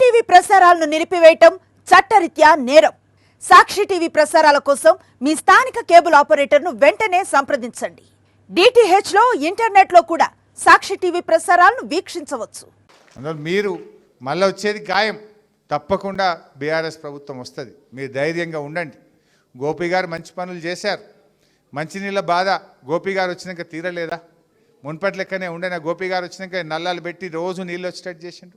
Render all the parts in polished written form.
TV ప్రసారాలను నిలిపివేయటం చట్టరీత్యా నేరం. సాక్షి టీవీ ప్రసారాల కోసం మీ స్థానిక కేబుల్ ఆపరేటర్ను వెంటనే సంప్రదించండి. DTH లో ఇంటర్నెట్ లో కూడా సాక్షి టీవీ ప్రసారాలను వీక్షించవచ్చు. మీరు మళ్ళీ వచ్చేది ఖాయం. తప్పకుండా బీఆర్ఎస్ ప్రభుత్వం వస్తుంది. మీరు ధైర్యంగా ఉండండి. గోపి గారు మంచి పనులు చేశారు. మంచినీళ్ళ బాధ గోపి గారు వచ్చినాక తీరలేదా? మున్పటి లెక్కనే ఉండేనా? గోపి గారు వచ్చినాక నల్లాలు పెట్టి రోజు నీళ్ళు వచ్చేటట్టు చేసిండు,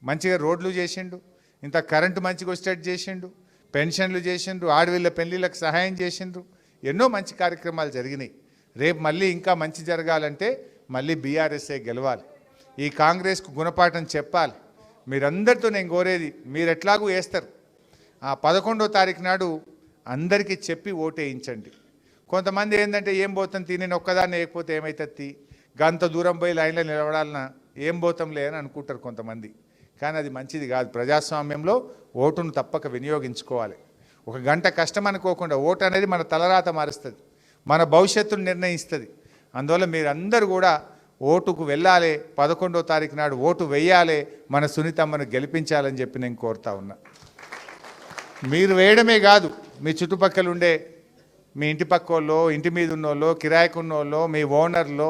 మంచిగా రోడ్లు చేసిండు, ఇంత కరెంటు మంచిగా వచ్చేటట్టు చేసిండు, పెన్షన్లు చేసిండ్రు, ఆడవిళ్ళ పెళ్లిళ్ళకు సహాయం చేసిండ్రు. ఎన్నో మంచి కార్యక్రమాలు జరిగినాయి. రేపు మళ్ళీ ఇంకా మంచి జరగాలంటే మళ్ళీ బీఆర్ఎస్ఏ గెలవాలి. ఈ కాంగ్రెస్కు గుణపాఠం చెప్పాలి. మీరందరితో నేను కోరేది, మీరు ఎట్లాగూ వేస్తారు, ఆ 11వ తారీఖు నాడు అందరికీ చెప్పి ఓటేయించండి. కొంతమంది ఏంటంటే ఏం పోతాం నేను ఒక్కదాన్ని వేయకపోతే ఏమవుతుంది, గంత దూరం పోయి లైన్లో నిలబడాలన్నా ఏం పోతాంలే అని అనుకుంటారు కొంతమంది. కానీ అది మంచిది కాదు. ప్రజాస్వామ్యంలో ఓటును తప్పక వినియోగించుకోవాలి. ఒక గంట కష్టం అనుకోకుండా ఓటు అనేది మన తలరాత మారుస్తుంది, మన భవిష్యత్తును నిర్ణయిస్తుంది. అందువల్ల మీరందరూ కూడా ఓటుకు వెళ్ళాలి. 11వ తారీఖు నాడు ఓటు వేయాలి. మన సునీతమ్మను గెలిపించాలని చెప్పి నేను కోరుతా ఉన్నా. మీరు వేయడమే కాదు, మీ చుట్టుపక్కల ఉండే మీ ఇంటి పక్కోళ్ళో, ఇంటి మీద ఉన్నోళ్ళో, కిరాయికున్నోళ్ళో, మీ ఓనర్లో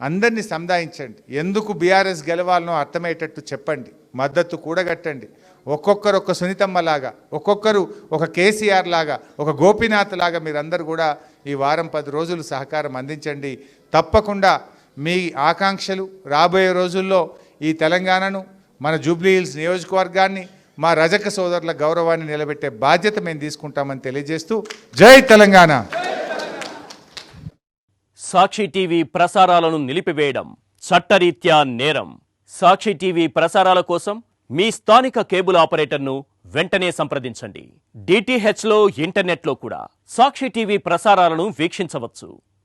అందరినీ సంధాయించండి. ఎందుకు బీఆర్ఎస్ గెలవాలనో అర్థమయ్యేటట్టు చెప్పండి. మద్దతు కూడగట్టండి. ఒక్కొక్కరు ఒక సునీతమ్మ లాగా, ఒక్కొక్కరు ఒక కేసీఆర్ లాగా, ఒక గోపీనాథ్ లాగా మీరందరూ కూడా ఈ వారం 10 రోజులు సహకారం అందించండి. తప్పకుండా మీ ఆకాంక్షలు రాబోయే రోజుల్లో ఈ తెలంగాణను, మన జూబ్లీహిల్స్ నియోజకవర్గాన్ని, మా రజక సోదరుల గౌరవాన్ని నిలబెట్టే బాధ్యత మేము తీసుకుంటామని తెలియజేస్తూ జై తెలంగాణ. సాక్షి టీవీ ప్రసారాలను నిలిపివేయడం చట్టరీత్యా నేరం. సాక్షి టీవీ ప్రసారాల కోసం మీ స్థానిక కేబుల్ ఆపరేటర్ను వెంటనే సంప్రదించండి. DTH లో ఇంటర్నెట్ లో కూడా సాక్షి టీవీ ప్రసారాలను వీక్షించవచ్చు.